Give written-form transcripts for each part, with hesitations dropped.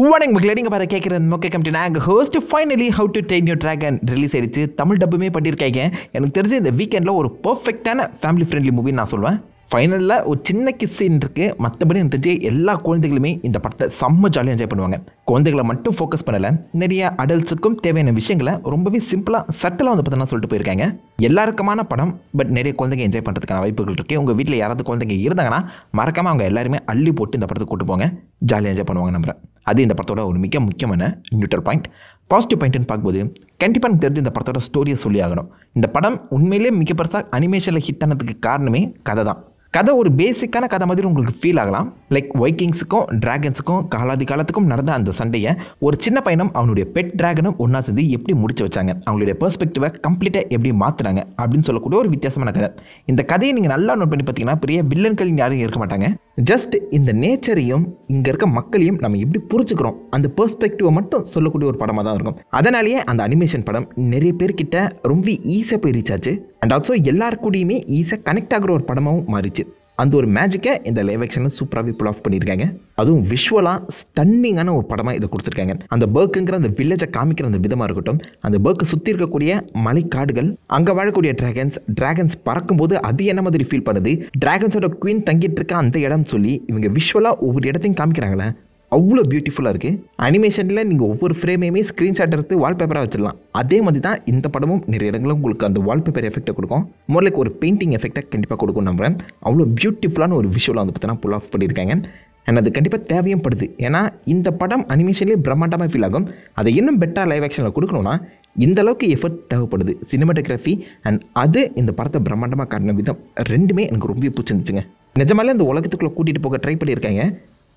வணக்கம் மக்களே, நீங்கள் பார்த்து கேட்குறது மொக்கை கம்பெனி. நாங்கள் host finally how to train your dragon release ஆயிடுச்சு. தமிழ் டப்புமே பண்ணியிருக்காங்க. எனக்கு தெரிஞ்சு இந்த வீக்கெண்டில் ஒரு பர்ஃபெக்டான ஃபேமிலி ஃப்ரெண்ட்லி மூவின்னு நான் சொல்லுவேன். ஃபைனலில் ஒரு சின்ன கிஸ் சீன் இருக்குது. மற்றபடி எனக்கு தெரிஞ்சு எல்லா குழந்தைகளுமே இந்த படத்தை செம்ம ஜாலியாக என்ஜாய் பண்ணுவாங்க. குழந்தைகளை மட்டும் ஃபோக்கஸ் பண்ணலை, நிறைய அடல்ட்ஸுக்கும் தேவையான விஷயங்களை ரொம்பவே சிம்பிளாக சட்டலாக வந்து பார்த்தீங்கன்னா சொல்லிட்டு போயிருக்காங்க. எல்லாருக்குமான படம், பட் நிறைய குழந்தைங்க என்ஜாய் பண்ணுறதுக்கான வாய்ப்புகள் இருக்குது. உங்கள் வீட்டில் யாராவது குழந்தைங்க இருந்தாங்கன்னா மறக்காமல் அவங்க எல்லாருமே அள்ளி போட்டு இந்த படத்துக்கு கூட்டு போங்க, ஜாலியாக என்ஜாய் பண்ணுவாங்க நம்புறேன். அது இந்த படத்தோட ஒரு மிக முக்கியமான நியூட்ரல் பாயிண்ட். பாசிட்டிவ் பாயிண்ட்னு பார்க்கும்போது கண்டிப்பாக எனக்கு தெரிஞ்சு இந்த படத்தோட ஸ்டோரியை சொல்லி ஆகணும். இந்த படம் உண்மையிலேயே மிக பெருசாக அனிமேஷனில் ஹிட் ஆனதுக்கு காரணமே கதை தான். கதை ஒரு பேசிக்கான கதை மாதிரி உங்களுக்கு ஃபீல் ஆகலாம். லைக் வைக்கிங்ஸுக்கும் டிராகன்ஸுக்கும் காலாதி காலத்துக்கும் நடந்த அந்த சண்டையை ஒரு சின்ன பையனும் அவனுடைய பெட் டிராகனும் ஒன்றா சேர்ந்து எப்படி முடிச்சு வச்சாங்க, அவங்களுடைய பெர்ஸ்பெக்டிவை கம்ப்ளீட்டாக எப்படி மாற்றுறாங்க அப்படின்னு சொல்லக்கூடிய ஒரு வித்தியாசமான கதை. இந்த கதையை நீங்கள் நல்லா நோட் பண்ணி பார்த்தீங்கன்னா பெரிய வில்லன்கள் யாரும் இருக்க மாட்டாங்க. ஜஸ்ட் இந்த நேச்சரையும் இங்கே இருக்க மக்களையும் நம்ம எப்படி புரிஞ்சுக்கிறோம் அந்த பெர்ஸ்பெக்டிவை மட்டும் சொல்லக்கூடிய ஒரு படமாக தான் இருக்கும். அதனாலேயே அந்த அனிமேஷன் படம் நிறைய பேர்கிட்ட ரொம்ப ஈஸியாக போய் ரீச் ஆச்சு. அண்ட் ஆல்சோ எல்லாருக்கூடையுமே ஈஸியாக கனெக்ட் ஆகிற ஒரு படமாகவும் மாறிச்சு. அந்த ஒரு மேஜிக்கை இந்த லைவ் ஆக்ஷனில் சூப்பராகவே புல் ஆஃப் பண்ணியிருக்காங்க. அதுவும் விஷுவலாக ஸ்டன்னிங்கான ஒரு படமாக இதை கொடுத்துருக்காங்க. அந்த பர்க்குங்கிற அந்த வில்லேஜை காமிக்கிற அந்த விதமாக இருக்கட்டும், அந்த பர்க்கு சுற்றி இருக்கக்கூடிய மலைக்காடுகள், அங்கே வாழக்கூடிய டிராகன்ஸ் பறக்கும்போது அது என்ன மாதிரி ஃபீல் பண்ணுது, டிராகன்ஸோட குவீன் தங்கிட்டு இருக்க அந்த இடம் சொல்லி இவங்க விஷுவலாக ஒவ்வொரு இடத்தையும் காமிக்கிறாங்களே, அவ்வளோ பியூட்டிஃபுல்லாக இருக்குது. அனிமேஷனில் நீங்கள் ஒவ்வொரு ஃப்ரேமையுமே ஸ்க்ரீன்ஷாட் எடுத்து வால்பேப்பராக வச்சிடலாம். அதே மாதிரி தான் இந்த படமும் நிறைய இடங்களும் உங்களுக்கு அந்த வால்பேப்பர் எஃபெக்டை கொடுக்கும். மோர்லைக் ஒரு பெயிண்டிங் எஃபெக்டை கண்டிப்பாக கொடுக்கும் நம்புறேன். அவ்வளோ பியூட்டிஃபுல்லான ஒரு விஷுவலாக வந்து பார்த்தீங்கன்னா புல் ஆஃப் பண்ணியிருக்காங்க. அண்ட் அது கண்டிப்பாக தேவையும் படுது. ஏன்னா இந்த படம் அனிமேஷன்லேயே பிரம்மாண்டமாக ஃபீல் ஆகும். அதை இன்னும் பெட்டராக லைவ் ஆக்ஷனில் கொடுக்கணும்னா இந்த அளவுக்கு எஃபர்ட் தேவைப்படுது. சினிமாட்டோகிராஃபி அண்ட் அது இந்த படத்தை பிரம்மாண்டமாக காட்டின விதம் ரெண்டுமே எனக்கு ரொம்ப பிடிச்சிருந்துச்சுங்க. நிஜமாலே இந்த உலகத்துக்குள்ளே கூட்டிகிட்டு போக ட்ரை பண்ணியிருக்காங்க.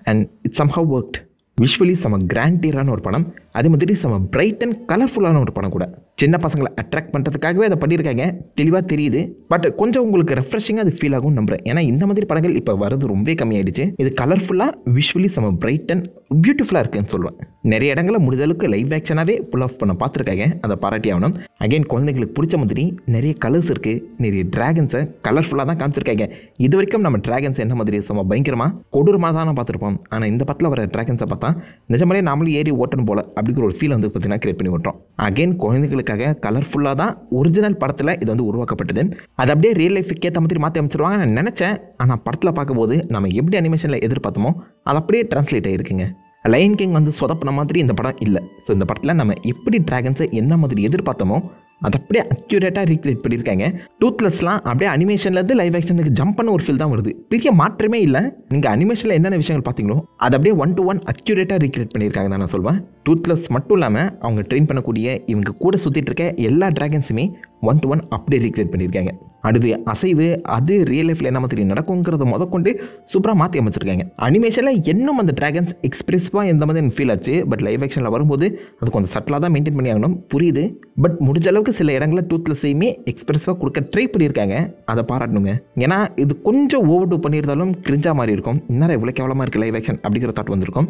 And it's somehow worked. Visually செம கிராண்டியரான ஒரு படம், அதே மாதிரி செம பிரைட் அண்ட் கலர்ஃபுல்லான ஒரு படம் கூட. சின்ன பசங்களை அட்ராக்ட் பண்ணுறதுக்காகவே அதை பண்ணியிருக்காங்க, தெளிவாக தெரியுது. பட் கொஞ்சம் உங்களுக்கு ரெஃப்ரெஷிங்காக அது ஃபீல் ஆகும் நம்புறேன். ஏன்னா இந்த மாதிரி படங்கள் இப்போ வரது ரொம்பவே கம்மியாயிடுச்சு. இது கலர்ஃபுல்லாக விஷுவலி செம பிரைட் அண்ட் பியூட்டிஃபுல்லாக இருக்குன்னு சொல்லுவேன். நிறைய இடங்களில் முடிஞ்ச அளவுக்கு லைவ் ஆக்ஷனாகவே புல் ஆஃப் பண்ண பார்த்துருக்காங்க, அதை பாராட்டி ஆகணும். அகைன் குழந்தைங்களுக்கு பிடிச்ச மாதிரி நிறைய கலர்ஸ் இருக்குது, நிறைய டிராகன்ஸை கலர்ஃபுல்லாக தான் காமிச்சிருக்காங்க. இது வரைக்கும் நம்ம டிராகன்ஸ் என்ன மாதிரி செம பயங்கரமாக கொடூரமாக தான் பார்த்துருப்போம். ஆனால் இந்த படத்தில் வர டிராகன்ஸை பார்த்தா நிஜமாலே நாமளும் ஏறி ஓட்டணும் போல அப்படிங்கிற ஒரு ஃபீல் வந்து பார்த்தீங்கன்னா கிரியேட் பண்ணி விட்டுறோம். அகைன் குழந்தைகளுக்காக கலர்ஃபுல்லாக தான் ஒரிஜினல் படத்தில் இது வந்து உருவாக்கப்பட்டது. அது அப்படியே ரியல் லைஃபுக்கு ஏற்ற மாதிரி மாற்றி அமைச்சிருவாங்க நான் நினச்சேன். ஆனால் படத்தில் பார்க்கும்போது நம்ம எப்படி அனிமேஷனில் எதிர்பார்த்தோமோ அது அப்படியே டிரான்ஸ்லேட் ஆகிருக்குங்க. லயன் கிங் வந்து சொதப்பின மாதிரி இந்த படம் இல்லை. ஸோ இந்த படத்தில் நம்ம எப்படி டிராகன்ஸை என்ன மாதிரி எதிர்பார்த்தோமோ அதை அப்படியே அக்யூரேட்டாக ரீக்ரியேட் பண்ணியிருக்காங்க. டூத்லெஸ்லாம் அப்படியே அனிமேஷன்லேருந்து லைவ் ஆக்ஷனுக்கு ஜம்ப் பண்ண ஒரு ஃபீல் தான் வருது. பெரிய மாற்றமே இல்லை. நீங்கள் அனிமேஷனில் என்னென்ன விஷயங்கள் பார்த்தீங்களோ அதை அப்படியே 1:1 அக்யூரேட்டாக ரீக்ரியேட் பண்ணியிருக்காங்க தான் நான் சொல்வேன். டூத்லெஸ் மட்டும் இல்லாமல் அவங்க ட்ரெயின் பண்ணக்கூடிய இவங்க கூட சுற்றிட்டு இருக்க எல்லா டிராகன்ஸுமே 1:1 அப்படியே ரீக்ரியேட் பண்ணியிருக்காங்க. அடுத்து அசைவு, அது ரியல் லைஃப்பில் என்ன மாதிரி நடக்குங்கிறத முதற்கொண்டு சூப்பராக மாற்றி அமைச்சிருக்காங்க. அனிமேஷனில் இன்னும் அந்த டிராகன்ஸ் எக்ஸ்பிரஸிவாக எந்த மாதிரி ஃபீல் ஆச்சு. பட் லைவ் ஆக்ஷனில் வரும்போது அது கொஞ்சம் சட்டிலாக தான் மெயின்டைன் பண்ணி ஆகணும், புரியுது. பட் முடிஞ்ச அளவுக்கு சில இடங்களில் டூத்லெஸ்ஸையுமே எக்ஸ்பிரஸிவாக கொடுக்க ட்ரை பண்ணியிருக்காங்க, அதை பாராட்டணுங்க. ஏன்னா இது கொஞ்சம் ஓவர் டூ பண்ணியிருந்தாலும் கிரிஞ்சா மாதிரி இருக்கும். இன்னும் இவ்வளோ கேவலமாக இருக்குது லைவ் ஆக்ஷன் அப்படிங்கிற தாட் வந்திருக்கும்.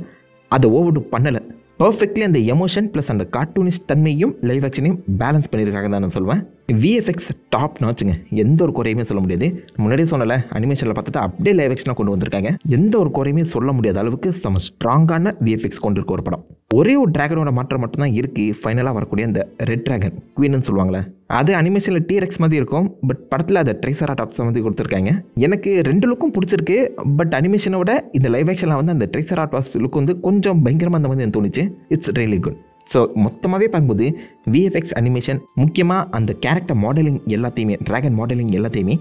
அதை ஓவர் டூ பண்ணலை. பர்ஃபெக்ட்லி அந்த எமோஷன் ப்ளஸ் அந்த கார்ட்டூனிஸ்ட் தன்மையும் லைவ் ஆக்ஷனையும் பேலன்ஸ் பண்ணியிருக்காங்க தான் நான் சொல்வேன். விஎஃப்எக்ஸ் டாப் நாச்சுங்க, எந்த ஒரு குறையுமே சொல்ல முடியாது. முன்னாடியே சொன்னல, அனிமேஷனில் பார்த்துட்டு அப்படியே லைவ் ஆக்ஷனாக கொண்டு வந்திருக்காங்க. எந்த ஒரு குறையுமே சொல்ல முடியாத அளவுக்கு செம ஸ்ட்ராங்கான விஎஃப்எக்ஸ் கொண்டு இருக்க ஒரு படம். ஒரே ஒரு டிராகனோட மாற்றம் மட்டும்தான் இருக்குது. ஃபைனலாக வரக்கூடிய அந்த ரெட் டிராகன் குவீன்னு சொல்லுவாங்களே, அது அனிமேஷனில் டீரெக்ஸ் மாதிரி இருக்கும். பட் படத்தில் அதை ட்ரைசராடாப்ஸ் வந்து கொடுத்துருக்காங்க. எனக்கு ரெண்டு லுக்கும் பிடிச்சிருக்கு. பட் அனிமேஷனோட இந்த லைவ் ஆக்ஷனில் வந்து அந்த ட்ரைசராடாப்ஸ் லுக் வந்து கொஞ்சம் பயங்கரமாக அந்த மாதிரி தோணுச்சு. It's really good. ஸோ மொத்தமாகவே பார்க்கும்போது விஎஃப்எக்ஸ் அனிமேஷன், முக்கியமாக அந்த கேரக்டர் மாடலிங் எல்லாத்தையுமே, டிராகன் மாடலிங் எல்லாத்தையுமே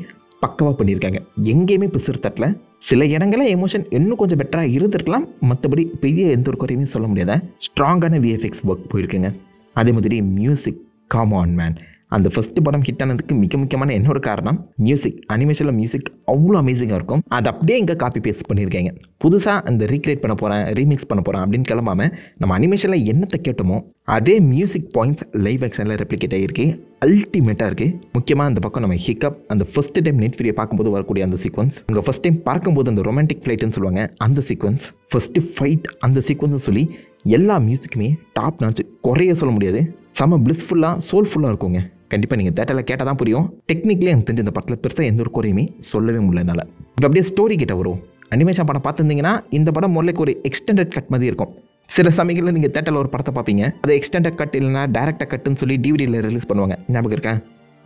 பக்கவாக பண்ணியிருக்காங்க. எங்கேயுமே பிசுறு தட்டல. சில இடங்களில் எமோஷன் இன்னும் கொஞ்சம் பெட்டராக இருந்திருக்கலாம். மற்றபடி பெரிய எந்த ஒரு குறையுமே சொல்ல முடியாத ஸ்ட்ராங்கான விஎஃப்எக்ஸ் ஒர்க் போயிருக்குங்க. அதே மாதிரி மியூசிக், கம் ஆன் மேன். அந்த ஃபஸ்ட்டு படம் ஹிட் ஆனதுக்கு மிக முக்கியமான இன்னொரு காரணம் மியூசிக். அனிமேஷனில் மியூசிக் அவ்வளோ அமேசிங்காக இருக்கும். அதை அப்படியே இங்கே காப்பி பேஸ்ட் பண்ணியிருக்காங்க. புதுசாக அந்த ரீக்ரியேட் பண்ண போகிறேன், ரீமிக்ஸ் பண்ண போகிறேன் அப்படின்னு கிளம்பாமல் நம்ம அனிமேஷனில் என்னத்தை கேட்டோமோ அதே மியூசிக் பாயிண்ட்ஸ் லைவ் ஆக்ஷனில் ரெப்ளிகேட் ஆகிருக்கு. அல்டிமேட்டாக இருக்குது. முக்கியமாக அந்த பக்கம் நம்ம ஹிக்கப், அந்த ஃபஸ்ட்டு டைம் நெட் ஃப்ரீயை பார்க்கும்போது வரக்கூடிய அந்த சீக்வன்ஸ், உங்கள் ஃபஸ்ட் டைம் பார்க்கும்போது அந்த ரொமான்டிக் ஃப்ளைட்டுன்னு சொல்லுவாங்க அந்த சீக்வன்ஸ், ஃபஸ்ட்டு ஃபைட் அந்த சீக்வன்ஸை சொல்லி எல்லா மியூசிக்குமே டாப் நாச்சு, குறைய சொல்ல முடியாது. செம பிளிஸ்ஃபுல்லாக சோல்ஃபுல்லாக இருக்குங்க. கண்டிப்பாக நீங்கள் தேட்டரில் கேட்டால் தான் புரியும். டெக்னிக்கலி எனக்கு தெரிஞ்ச இந்த படத்தில் பெருசாக எந்த ஒரு குறையுமே சொல்லவே முடியல என்னால். இப்போ அப்படியே ஸ்டோரி கிட்ட வரும். அனிமேஷன் படம் பார்த்துருந்தீங்கன்னா இந்த படம் மொரலைக்கு ஒரு எக்ஸ்டெண்டட் கட் மாதிரி இருக்கும். சில சமயங்களில் நீங்கள் தேட்டரில் ஒரு படத்தை பார்ப்பீங்க, அது எக்ஸ்டெண்டட் கட் இல்லைனா டேரக்டாக கட்டுன்னு சொல்லி டிவிடியில் ரிலீஸ் பண்ணுவாங்க, ஞாபகம் இருக்கேன்.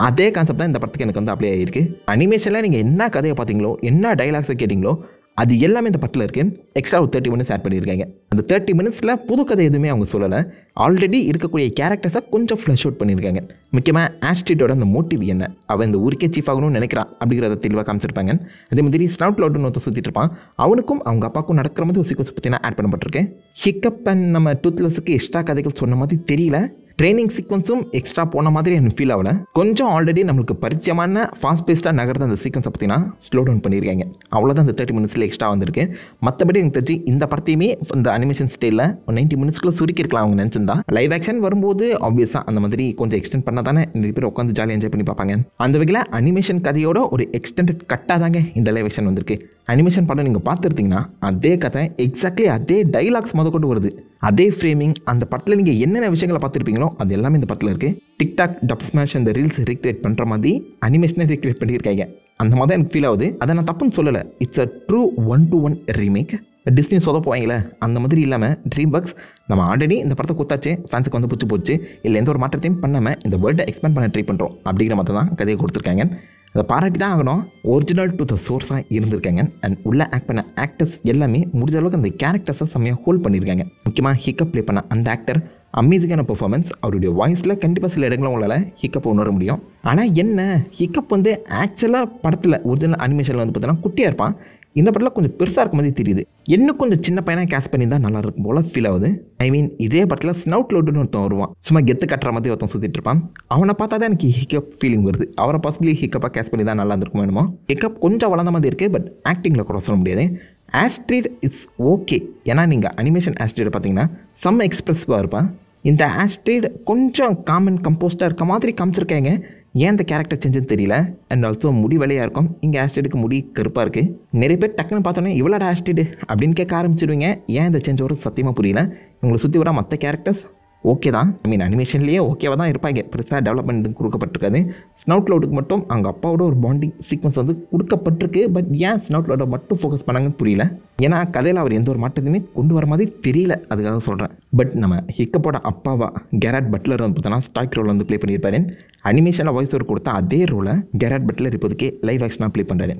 அதே கான்செப்ட் தான் இந்த படத்துக்கு எனக்கு வந்து அப்ளை ஆகிருக்கு. அனிமேஷனில் நீங்கள் என்ன கதையை பார்த்தீங்களோ, என்ன டைலாக்ஸை கேட்டிங்களோ, அது எல்லாமே இந்த படத்தில் இருக்குது. எக்ஸ்ட்ரா ஒரு 30 மினிட்ஸ் ஆட் பண்ணியிருக்காங்க. அந்த 30 மினிட்ஸில் புது கதை எதுவுமே அவங்க சொல்லலை. ஆல்ரெடி இருக்கக்கூடிய கேரக்டர்ஸை கொஞ்சம் ஃப்ளஷ் அவுட் பண்ணியிருக்காங்க. முக்கியமாக ஆஸ்ட்ரிடோட அந்த மோட்டிவ் என்ன, அவன் இந்த ஊருக்கே சீஃப் ஆகணும்னு நினைக்கிறான் அப்படிங்கிறத தெளிவாக காமிச்சிருப்பாங்க. அதே மாதிரி ஸ்னவுட் லவுட்னு ஒருத்தர் சுற்றிட்டு இருப்பான், அவனுக்கும் அவங்க அப்பாவுக்கும் நடக்கிற மாதிரி ஒரு சீக்வன்ஸ் பற்றினா ஆட் பண்ணப்பட்டிருக்கு. ஹிக்கப் அண்ட் நம்ம டூத்லெஸ்ஸுக்கு எக்ஸ்ட்ரா கதைகள் சொன்ன மாதிரி தெரியல. ட்ரைனிங் சீக்வன்ஸும் எக்ஸ்ட்ரா போன மாதிரி எனக்கு ஃபீல் ஆகலை. கொஞ்சம் ஆல்ரெடி நம்மளுக்கு பரிச்சயமான ஃபாஸ்ட் பேஸ்டாக நகர்ந்த அந்த சீக்வன்ஸை பார்த்தீங்கன்னா ஸ்லோ டவுன் பண்ணியிருக்காங்க. அவ்வளோதான் அந்த 30 மினிட்ஸில் எக்ஸ்ட்ரா வந்திருக்கு. மற்றபடி எனக்கு தெரிஞ்சு இந்த படத்தையுமே இந்த அனிமேஷன் ஸ்டைலில் 90 மினிட்ஸ்க்குள்ளே சுருக்கிருக்கலாம் அவங்க நினச்சிருந்தா. லைவ் ஆக்ஷன் வரும்போது ஆப்வியஸாக அந்த மாதிரி கொஞ்சம் எக்ஸ்டெண்ட் பண்ணால் தானே நிறைய பேர் உட்காந்து ஜாலியாக என்ஜாய் பண்ணி பார்ப்பாங்க. அந்த வகையில் அனிமேஷன் கதையோட ஒரு எக்ஸ்டெண்டட் கட்டாக தாங்க இந்த லைவ் ஆக்ஷன் வந்திருக்கு. அனிமேஷன் படம் நீங்கள் பார்த்துருந்தீங்கன்னா அதே கதை எக்ஸாக்ட்லி அதே டைலாக்ஸ் கொண்டு வருது, அதே ஃப்ரேமிங். அந்த படத்தில் நீங்கள் என்னென்ன விஷயங்களை பார்த்துருப்பீங்களோ அது எல்லாமே இந்த படத்தில் இருக்குது. டிக்டாக் டப் ஸ்மாஷ் அந்த ரீல்ஸ் ரீக்ரியேட் பண்ணுற மாதிரி அனிமேஷனை ரீக்ரியேட் பண்ணியிருக்காங்க. அந்த மாதிரி தான் எனக்கு ஃபீல் ஆகுது. அதை நான் தப்புன்னு சொல்லலை. It's a true 1-to-1 remake. Disney சொதப்புவாங்களே அந்த மாதிரி இல்லாமல் ட்ரீம் ஒர்க்ஸ் நம்ம ஆல்ரெடி இந்த படத்தை கொடுத்தாச்சு, ஃபேன்ஸுக்கு வந்து பிடிச்சி போச்சு, இல்லை எந்த ஒரு மாற்றத்தையும் பண்ணாமல் இந்த வேர்ல்டை எக்ஸ்பேண்ட் பண்ண ட்ரை பண்ணுறோம் அப்படிங்கிற மாதிரி தான் கதையை கொடுத்துருக்காங்க. அதை பாராட்டி தான் ஆகணும். ஒரிஜினல் டு த சோர்ஸாக இருந்திருக்காங்க. அண்ட் உள்ளே ஆக்ட் பண்ண ஆக்டர்ஸ் எல்லாமே முடிஞ்ச அளவுக்கு அந்த கேரக்டர்ஸை செம்மையாக ஹோல்ட் பண்ணியிருக்காங்க. முக்கியமாக ஹிக்கப் ப்ளே பண்ண அந்த ஆக்டர் அமேசிங்கான பெர்ஃபார்மன்ஸ். அவருடைய வாய்ஸில் கண்டிப்பாக சில இடங்களில் உங்களால் ஹிக்கப் உணர முடியும். ஆனால் என்ன ஹிக்கப் வந்து ஆக்சுவலாக படத்தில் ஒரிஜினல் அனிமேஷனில் வந்து பார்த்தீங்கன்னா குட்டியாக இருப்பான். இந்த படத்தில் கொஞ்சம் பெருசாக இருக்க மாதிரி தெரியுது. இன்னும் கொஞ்சம் சின்ன பையனாக கேஸ் பண்ணி தான் நல்லா இருக்கும் போல் ஃபீல் ஆகுது. ஐ மீன் இதே படத்தில் ஸ்னவுட் லவுட்னு ஒருத்தன் வருவான், சும்மா கெத்து கட்டுற மாதிரி ஒருத்தன் சுற்றிட்டு இருப்பான். அவனை பார்த்தா தான் எனக்கு ஹிக்கப் ஃபீலிங் வருது. அவரை பாசிபிளி ஹிக்கப்பாக கேஸ் பண்ணி தான் நல்லா இருந்திருக்கும் வேணுமோ. ஹிக்கப் கொஞ்சம் வளர்ந்த மாதிரி இருக்குது, பட் ஆக்டிங்கில் கூட சொல்ல முடியாது. Astrid it's okay. ஏன்னா நீங்கள் அனிமேஷன் ஆஸ்ட்ரிட் பார்த்தீங்கன்னா செம்ம எக்ஸ்பிரசிவாக இருப்பான். இந்த ஆஸ்ட்ரிட் கொஞ்சம் காமன் கம்போஸ்டாக இருக்க மாதிரி காமிச்சிருக்காங்க. ஏன் இந்த கேரக்டர் செஞ்சுன்னு தெரியல. அண்ட் ஆல்சோ முடி வெள்ளையாக இருக்கும், இங்கே ஆஸ்ட்ரிடுக்கு முடி கருப்பாக இருக்குது. நிறைய பேர் டக்குன்னு பார்த்தோன்னே இவ்வளோட ஆஸ்ட்ரிடு அப்படின்னு கேட்க ஆரம்பிச்சிடுவீங்க. ஏன் இந்த சேஞ்ச் வரும் சத்தியமாக புரியல. உங்களை சுற்றி வர மற்ற கேரக்டர்ஸ் ஓகே தான். ஐ மீன் அனிமேஷன்லேயே ஓகேவாக தான் இருப்பாங்க, பெருசாக டெவலப்மெண்ட் கொடுக்கப்பட்டிருக்காது. ஸ்னவுட் லவுடுக்கு மட்டும் அவங்க அப்பாவோட ஒரு பாண்டிங் சீக்வன்ஸ் வந்து கொடுக்கப்பட்டிருக்கு. பட் ஏன் ஸ்னவுட் லவுடை மட்டும் ஃபோக்கஸ் பண்ணாங்கன்னு புரியல. ஏன்னா கதையில் அவர் எந்த ஒரு மாற்றத்தையுமே கொண்டு வர மாதிரி தெரியல, அதுக்காக சொல்கிறேன். பட் நம்ம ஹிக்கப்போட அப்பாவா கெராட் பட்லர் வந்து பார்த்தோன்னா ஸ்டாக் ரோல் வந்து ப்ளே பண்ணியிருப்பாரு. அனிமேஷனில் வாய்ஸ் ஓவர் கொடுத்த அதே ரோலை கெராட் பட்லர் இப்போதைக்கு லைவ் ஆக்ஷனாக ப்ளே பண்ணுறாரு.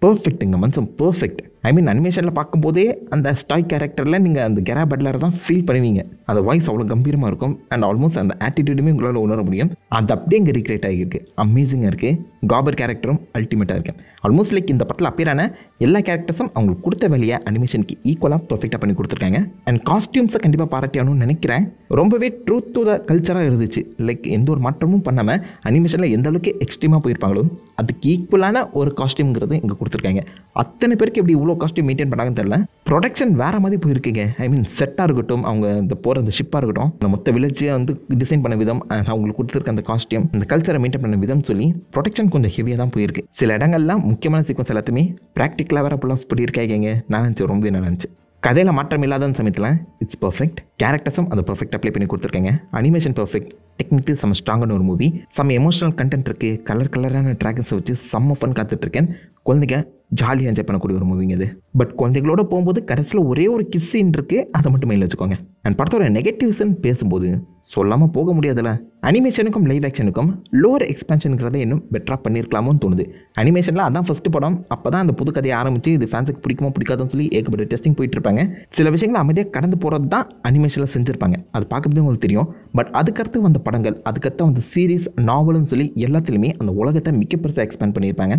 பர்ஃபெக்ட்டுங்க மனுஷன், பர்ஃபெக்ட். ஐ மீன் அனிமேஷனில் பார்க்கும்போதே அந்த ஸ்டாய் கேரக்டரில் நீங்கள் அந்த கெராட் பட்லரை தான் ஃபீல் பண்ணுவீங்க. அந்த வாய்ஸ் அவ்வளோ கம்பீரமாக இருக்கும். அண்ட் ஆல்மோஸ்ட் அந்த ஆட்டிடியூடுமே உங்களால் உணர முடியும். அது அப்படியே இங்கே ரீக்ரியேட் ஆகியிருக்கு. அமேசிங்காக இருக்குது. காபர் கேரக்டரும் அல்டிமேட்டாக இருக்குது. ஆல்மோஸ்ட் லைக் இந்த படத்தில் அப்பியரான எல்லா கேரக்டர்ஸும் அவங்களுக்கு கொடுத்த வேலையை அனிமேஷனுக்கு ஈக்குவலாக பர்ஃபெக்டாக பண்ணி கொடுத்துருக்காங்க. அண்ட் காஸ்டியூம்ஸை கண்டிப்பாக பாராட்டியானும்னு நினைக்கிறேன். ரொம்பவே ட்ரூத் டு த கல்ச்சராக இருந்துச்சு. லைக் எந்த ஒரு மாற்றமும் பண்ணாமல் அனிமேஷனில் எந்த அளவுக்கு எக்ஸ்ட்ரீமாக போயிருப்பாங்களோ அதுக்கு ஈக்குவலான ஒரு காஸ்டியூம்ங்கிறது இங்கே கொடுத்துருக்காங்க. அத்தனை பேருக்கு எப்படி இவ்வளோ காஸ்டியூம் மெயின்டைன் பண்ணாங்கன்னு தெரியல. ப்ரொடக்ஷன் வேறு மாதிரி போயிருக்கீங்க. ஐ மீன் செட்டாக இருக்கட்டும், அவங்க இந்த போகிற அந்த ஷிப்பாக இருக்கட்டும், அந்த மொத்த வில்லேஜை வந்து டிசைன் பண்ண விதம், அவங்களுக்கு கொடுத்துருக்க அந்த காஸ்டியூம், அந்த கல்ச்சரை மெயின்டைன் பண்ண விதம் சொல்லி ப்ரொடக்ஷன் கொஞ்சம் ஹெவியாக தான் போயிருக்கு. சில இடங்கள்லாம் முக்கியமான சீக்வன்ஸ் எல்லாத்தையுமே ப்ராக்டிக்கலாக வேறு ஃபுல்லாக பண்ணியிருக்காங்க. நான் நினச்சி ரொம்ப நல்லா இருந்துச்சு. கதையில் மாற்றம் இல்லாத சமயத்தில் இட்ஸ் பர்ஃபெக்ட். கேரக்டர்ஸும் அதை பர்ஃபெக்டாக ப்ளே பண்ணி கொடுத்துருக்காங்க. அனிமேஷன் பர்ஃபெக்ட், டெக்னிக்கலி செம்ம ஸ்ட்ராங்கான ஒரு மூவி. செம்ம எமோஷனல் கண்டென்ட் இருக்குது. கலரான ட்ராகன்ஸை வச்சு செம்ம ஃபன் காத்துட்ருக்கேன். குழந்தைங்க ஜாலியாக என்ஜாய் பண்ணக்கூடிய ஒரு மூவிங்க இது. பட் குழந்தைகளோட போகும்போது கடைசியில் ஒரே ஒரு கிஸ் சீன் இருக்குது, அதை மட்டும் மெயில் வச்சுக்கோங்க. அண்ட் படத்தோட நெகட்டிவ்ஸ்ன்னு பேசும்போது சொல்லாமல் போக முடியாதுல்ல. அனிமேஷனுக்கும் லைவ் ஆக்ஷனுக்கும் லோவர் எக்ஸ்பென்ஷனுங்கிறத இன்னும் பெட்டராக பண்ணியிருக்கலாமோன்னு தோணுது. அனிமேஷனில் அதான் ஃபஸ்ட்டு படம். அப்போ தான் அந்த புது கதையை ஆரம்பித்து இது ஃபேன்ஸுக்கு பிடிக்குமோ பிடிக்காதுன்னு சொல்லி ஏகப்பட்ட டெஸ்டிங் போயிட்டு இருப்பாங்க. சில விஷயங்கள் அமைதியாக கடந்து போகிறது தான் அனிமேஷனில் செஞ்சுருப்பாங்க. அது பார்க்குறது உங்களுக்கு தெரியும். பட் அதுக்கடுத்து வந்த படங்கள், அதுக்கடுத்து வந்த சீரீஸ், நாவல்னு சொல்லி எல்லாத்துலேயுமே அந்த உலகத்தை மிக பெருசாக எக்ஸ்பேண்ட் பண்ணியிருப்பாங்க.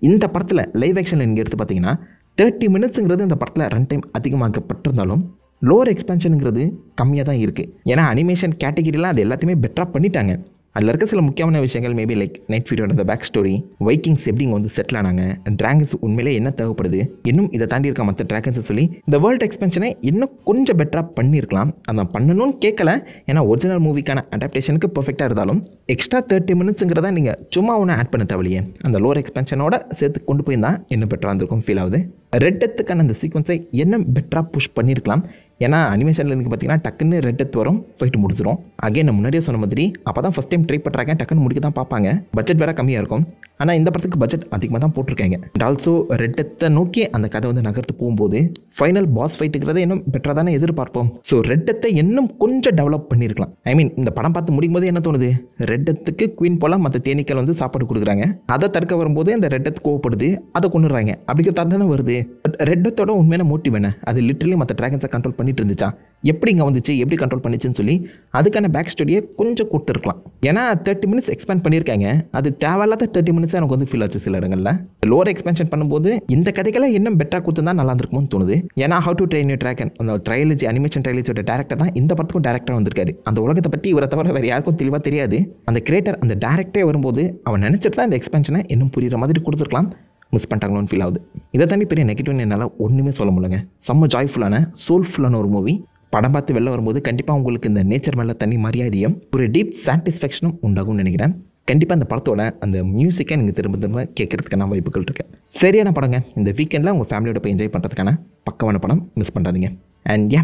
இந்த படத்தில் லைவ் ஆக்ஷன் நீங்கள் எடுத்து பார்த்தீங்கன்னா 30 மினிட்ஸுங்கிறது இந்த படத்தில் ரன் டைம் அதிகமாகப்பட்டிருந்தாலும் லோவர் எக்ஸ்பென்ஷனுங்கிறது கம்மியாக தான் இருக்குது. ஏன்னா அனிமேஷன் கேட்டகிரியில் அது எல்லாத்தையுமே பெட்டராக பண்ணிட்டாங்க. அதில் இருக்க சில முக்கியமான விஷயங்கள் மேபி லைக் நைட் ஃபீரோட பேக் ஸ்டோரி, வைக்கிங்ஸ் எப்படி இங்கே வந்து செட்டில் ஆனாங்க, ட்ராகன்ஸ் உண்மையிலே என்ன தேவைப்படுது, இன்னும் இதை தாண்டி இருக்க மற்ற ட்ராகன்ஸை சொல்லி இந்த வேர்ல்டு எக்ஸ்பென்ஷனை இன்னும் கொஞ்சம் பெட்டராக பண்ணியிருக்கலாம். அதை பண்ணணும்னு கேட்கல. ஏன்னா ஒரிஜினல் மூவிக்கான அடாப்டேஷனுக்கு பர்ஃபெக்டாக இருந்தாலும் எக்ஸ்ட்ரா 30 மினிட்ஸுங்கிறத நீங்கள் சும்மா ஒன்று ஆட் பண்ண தேவையில்லையே. அந்த லோவர் எக்ஸ்பென்ஷனோட சேர்த்து கொண்டு போய் தான் இன்னும் பெட்டராக இருந்திருக்கும் ஃபீல் ஆகுது. ரெட் டெத்துக்கான அந்த சீக்வன்ஸை என்ன பெட்டராக புஷ் பண்ணியிருக்கலாம். ஏன்னா அனிமேஷனில் இருந்து பார்த்தீங்கன்னா டக்குன்னு ரெட் டெத் வரும், ஃபைட்டு முடிச்சிடும். அகைன் நான் முன்னாடியே சொன்ன மாதிரி அப்போ தான் ஃபஸ்ட் டைம் ட்ரை பண்ணுறாங்க, டக்குன்னு முடிக்க தான் பார்ப்பாங்க. பட்ஜெட் வேறு கம்மியாக இருக்கும். ஆனால் இந்த படத்துக்கு பட்ஜெட் அதிகமாக தான் போட்டிருக்காங்க. அண்ட் ஆல்சோ ரெட் டெத்தை நோக்கி அந்த கதை வந்து நகர்த்து போகும்போது ஃபைனல் பாஸ் ஃபைட்டுங்கிறத இன்னும் பெட்டராக தானே எதிர்பார்ப்போம். ஸோ ரெட் டெத்தை இன்னும் கொஞ்சம் டெவலப் பண்ணியிருக்கலாம். ஐ மீன் இந்த படம் பார்த்து முடிக்கும் போது என்ன தோணுது, ரெட் டெத்துக்கு குயின் போல மற்ற தேனீக்கள் வந்து சாப்பாடு கொடுக்குறாங்க, அதை தடுக்க வரும்போது அந்த ரெட் டெத் கோவப்படுது, அதை கொண்டுறாங்க. அப்படிங்கிற தானே வருது. பட் ரெட் டெத்தோட உண்மையான மோட்டிவ் என்ன, அது லிட்டரலி மற்ற ட்ராகன்ஸை கண்ட்ரோல் பண்ணிட்டு இருந்துச்சா, எப்படி இங்கே வந்துச்சு, எப்படி கண்ட்ரோல் பண்ணிச்சுன்னு சொல்லி அதுக்கான பேக் ஸ்டோரியை கொஞ்சம் கொடுத்துருக்கலாம். ஏன்னா 30 மினிட்ஸ் எக்ஸ்பேண்ட் பண்ணியிருக்காங்க, அது தேவையில்லாத 30 மினிட்ஸ் எனக்கு வந்து ஃபீல் ஆச்சு சில இடங்களில். லோவர் எக்ஸ்பென்ஷன் பண்ணும்போது இந்த கதைகளை இன்னும் பெட்டராக கொடுத்துருந்தா நல்லா இருந்திருக்கும்னு தோணுது. ஏன்னா how to train your dragon அந்த ட்ரைலஜி அனிமேஷன் ட்ரைலஜியோட டேரக்டர் தான் இந்த படத்துக்கும் டேரக்டராக வந்திருக்காரு. அந்த உலகத்தை பற்றி இவரை தவிர வேறு யாருக்கும் தெளிவாக தெரியாது. அந்த கிரியேட்டர் அந்த டேரக்டரே வரும்போது அவன் நினச்சிட்டு தான் இந்த எக்ஸ்பென்ஷனை இன்னும் புரியுற மாதிரி கொடுத்துருக்கலாம். மிஸ் பண்ணிட்டாங்களோன்னு ஃபீல் ஆகுது. இதை தாண்டி பெரிய நெகட்டிவ்னு என்னால் ஒன்றுமே சொல்ல முடியலங்க. செம்ம ஜாய்ஃபுல்லான சோல்ஃபுல்லான ஒரு மூவி. படம் பார்த்து வெளில வரும்போது கண்டிப்பாக உங்களுக்கு இந்த நேச்சர் மேலே தனி மரியாதையும் ஒரு டீப் சாட்டிஸ்ஃபேக்ஷனும் உண்டாகும்னு நினைக்கிறேன். கண்டிப்பாக அந்த படத்தோட அந்த மியூசிக்கை நீங்கள் திரும்ப திரும்ப கேட்கறதுக்கான வாய்ப்புகள் இருக்குது. சரியான படங்க. இந்த வீக்கெண்டில் உங்கள் ஃபேமிலியோட போய் என்ஜாய் பண்ணுறதுக்கான பக்கமான படம், மிஸ் பண்ணாதீங்க. அண்ட்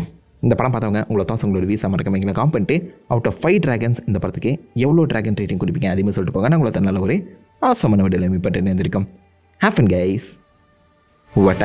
இந்த படம் பார்த்தவங்க உங்களை தான் உங்களோட வீசா மறக்காம எங்களை காம் பண்ணிட்டு அவுட் ஆஃப் 5 ட்ராகன்ஸ் இந்த படத்துக்கு எவ்வளோ ட்ராகன் ரேட்டிங் கொடுப்பீங்க அதேமாதிரி சொல்லிட்டு போங்க. நான் உங்களை நல்ல ஒரு ஆசமான வீடியோவில் மீட் பண்ணிட்டு இருந்திருக்கோம். Have fun guys. What